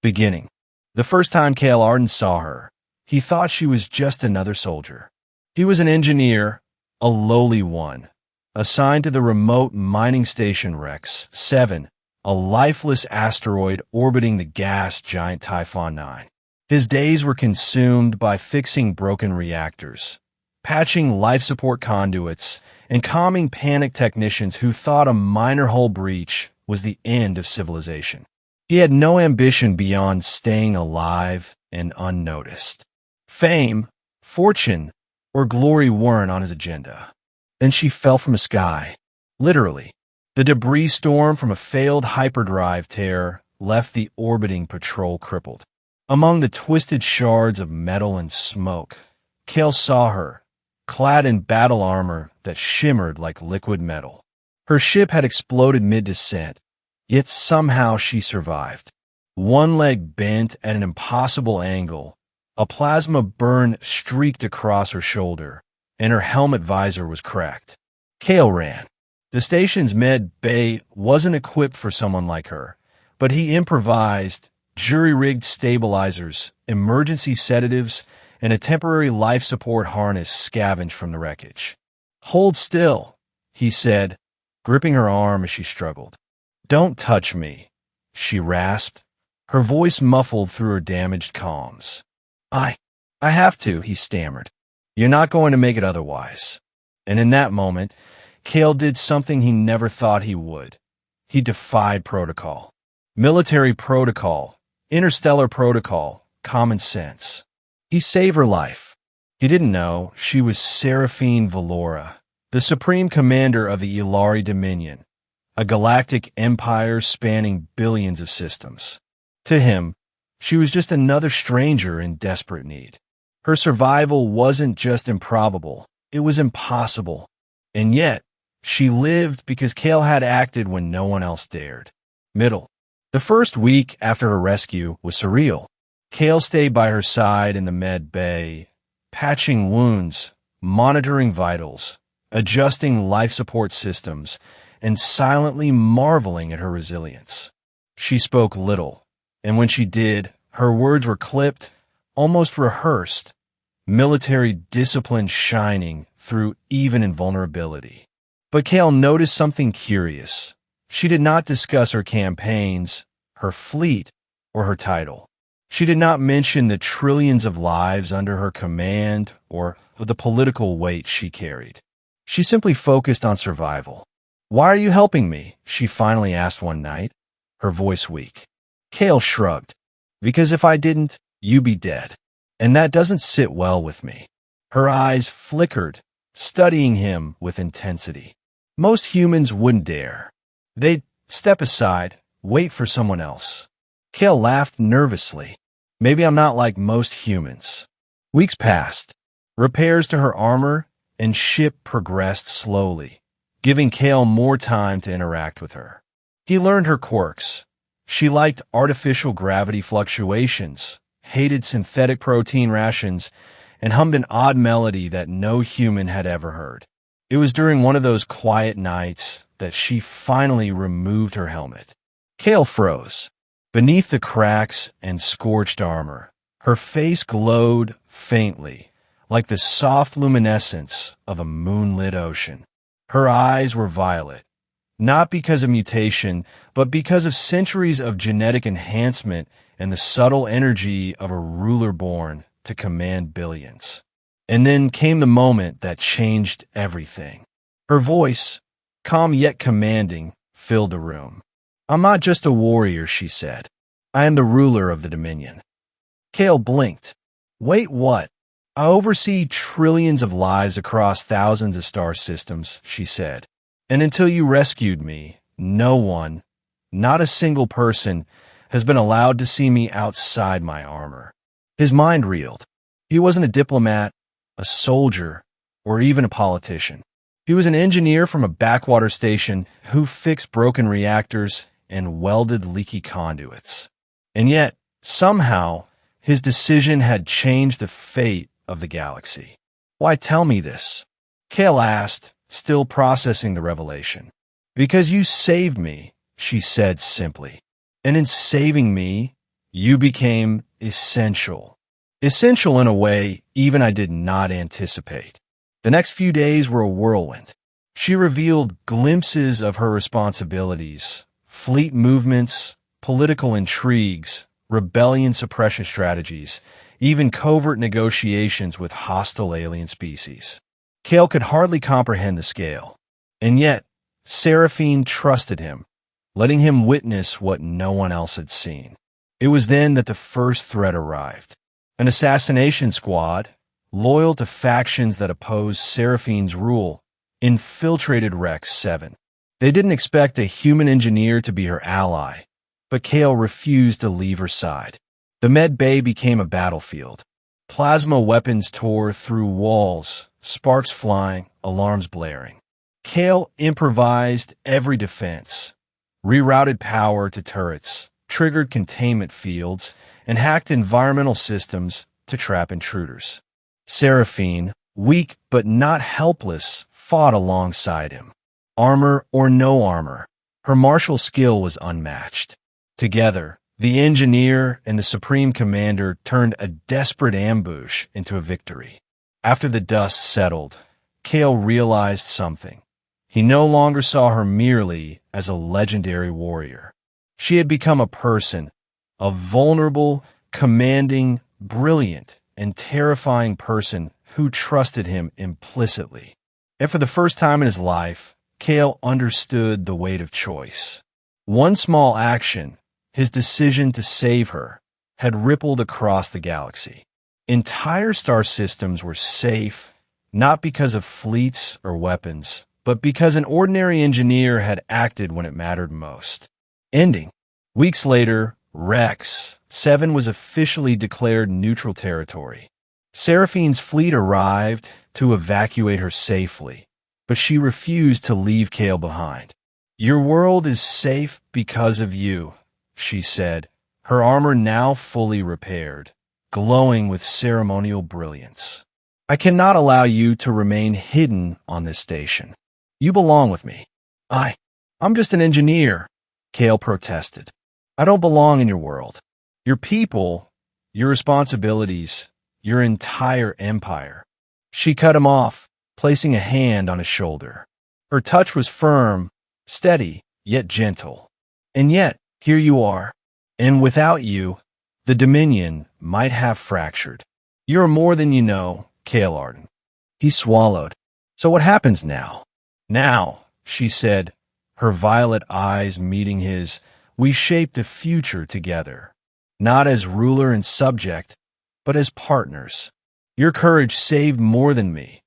Beginning. The first time Cale Arden saw her, he thought she was just another soldier. He was an engineer, a lowly one, assigned to the remote mining station Rex 7, a lifeless asteroid orbiting the gas giant Typhon 9. His days were consumed by fixing broken reactors, patching life support conduits, and calming panicked technicians who thought a minor hull breach was the end of civilization. He had no ambition beyond staying alive and unnoticed. Fame, fortune, or glory weren't on his agenda. Then she fell from the sky. Literally. The debris storm from a failed hyperdrive tear left the orbiting patrol crippled. Among the twisted shards of metal and smoke, Cale saw her, clad in battle armor that shimmered like liquid metal. Her ship had exploded mid-descent, yet somehow she survived. One leg bent at an impossible angle, a plasma burn streaked across her shoulder, and her helmet visor was cracked. Cale ran. The station's med bay wasn't equipped for someone like her, but he improvised jury-rigged stabilizers, emergency sedatives, and a temporary life support harness scavenged from the wreckage. "Hold still," he said, gripping her arm as she struggled. "Don't touch me," she rasped, her voice muffled through her damaged comms. I have to," he stammered. "You're not going to make it otherwise." And in that moment, Cale did something he never thought he would. He defied protocol. Military protocol, interstellar protocol, common sense. He saved her life. He didn't know she was Seraphine Valora, the supreme commander of the Ilari Dominion, a galactic empire spanning billions of systems. To him, she was just another stranger in desperate need. Her survival wasn't just improbable, it was impossible. And yet, she lived because Cale had acted when no one else dared. Middle. The first week after her rescue was surreal. Cale stayed by her side in the med bay, patching wounds, monitoring vitals, adjusting life support systems, and silently marveling at her resilience. She spoke little, and when she did, her words were clipped, almost rehearsed, military discipline shining through even in vulnerability. But Cale noticed something curious. She did not discuss her campaigns, her fleet, or her title. She did not mention the trillions of lives under her command or the political weight she carried. She simply focused on survival. "Why are you helping me?" she finally asked one night, her voice weak. Cale shrugged. "Because if I didn't, you'd be dead. And that doesn't sit well with me." Her eyes flickered, studying him with intensity. Most humans wouldn't dare. They'd step aside, wait for someone else. Cale laughed nervously. "Maybe I'm not like most humans." Weeks passed. Repairs to her armor and ship progressed slowly, giving Cale more time to interact with her. He learned her quirks. She liked artificial gravity fluctuations, hated synthetic protein rations, and hummed an odd melody that no human had ever heard. It was during one of those quiet nights that she finally removed her helmet. Cale froze. Beneath the cracks and scorched armor, her face glowed faintly, like the soft luminescence of a moonlit ocean. Her eyes were violet, not because of mutation, but because of centuries of genetic enhancement and the subtle energy of a ruler born to command billions. And then came the moment that changed everything. Her voice, calm yet commanding, filled the room. "I'm not just a warrior," she said. "I am the ruler of the Dominion." Cale blinked. "Wait, what?" "I oversee trillions of lives across thousands of star systems," she said. "And until you rescued me, no one, not a single person, has been allowed to see me outside my armor." His mind reeled. He wasn't a diplomat, a soldier, or even a politician. He was an engineer from a backwater station who fixed broken reactors and welded leaky conduits. And yet, somehow, his decision had changed the fate of the galaxy. "Why tell me this?" Cale asked, still processing the revelation. "Because you saved me," she said simply. "And in saving me, You became essential. Essential in a way even I did not anticipate. The next few days were a whirlwind. She revealed glimpses of her responsibilities, fleet movements, political intrigues, rebellion suppression strategies, even covert negotiations with hostile alien species. Kale could hardly comprehend the scale. And yet, Seraphine trusted him, letting him witness what no one else had seen. It was then that the first threat arrived. An assassination squad, loyal to factions that opposed Seraphine's rule, infiltrated Rex 7. They didn't expect a human engineer to be her ally, but Kale refused to leave her side. The med bay became a battlefield. Plasma weapons tore through walls, sparks flying, alarms blaring. Kale improvised every defense, rerouted power to turrets, triggered containment fields, and hacked environmental systems to trap intruders. Seraphine, weak but not helpless, fought alongside him. Armor or no armor, her martial skill was unmatched. Together, the engineer and the Supreme Commander turned a desperate ambush into a victory. After the dust settled, Kale realized something. He no longer saw her merely as a legendary warrior. She had become a person, a vulnerable, commanding, brilliant, and terrifying person who trusted him implicitly. And for the first time in his life, Kale understood the weight of choice. One small action, his decision to save her, had rippled across the galaxy. Entire star systems were safe, not because of fleets or weapons, but because an ordinary engineer had acted when it mattered most. Ending. Weeks later, Rex 7 was officially declared neutral territory. Seraphine's fleet arrived to evacuate her safely, but she refused to leave Kale behind. "Your world is safe because of you," she said, her armor now fully repaired, glowing with ceremonial brilliance. "I cannot allow you to remain hidden on this station. You belong with me." I'm just an engineer," Kale protested. "I don't belong in your world. Your people, your responsibilities, your entire empire." She cut him off, placing a hand on his shoulder. Her touch was firm, steady, yet gentle. "And yet, here you are. And without you, the Dominion might have fractured. You're more than you know, Kale Arden." He swallowed. "So what happens now?" "Now," she said, her violet eyes meeting his, "we shape the future together. Not as ruler and subject, but as partners. Your courage saved more than me.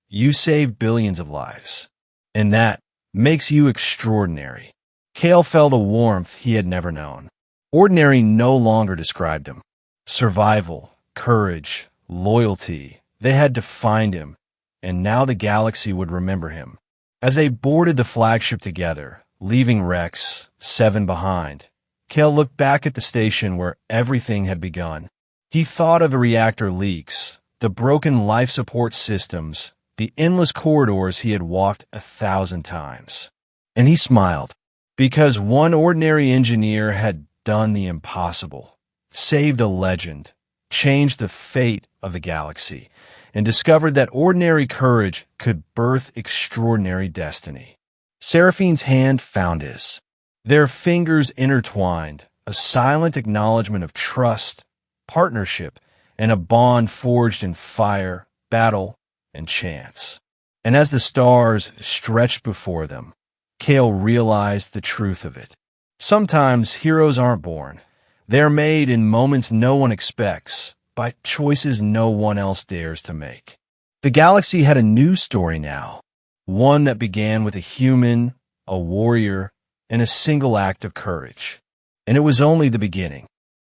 You saved billions of lives. And that makes you extraordinary." Kale felt a warmth he had never known. Ordinary no longer described him. Survival, courage, loyalty, they had defined him, and now the galaxy would remember him. As they boarded the flagship together, leaving Rex 7 behind, Kale looked back at the station where everything had begun. He thought of the reactor leaks, the broken life support systems, the endless corridors he had walked 1,000 times. And he smiled, because one ordinary engineer had done the impossible, saved a legend, changed the fate of the galaxy, and discovered that ordinary courage could birth extraordinary destiny. Seraphine's hand found his. Their fingers intertwined, a silent acknowledgement of trust, partnership, and a bond forged in fire, battle, and chance. And as the stars stretched before them, Kale realized the truth of it. Sometimes heroes aren't born. They're made in moments no one expects, by choices no one else dares to make. The galaxy had a new story now, one that began with a human, a warrior, and a single act of courage. And it was only the beginning.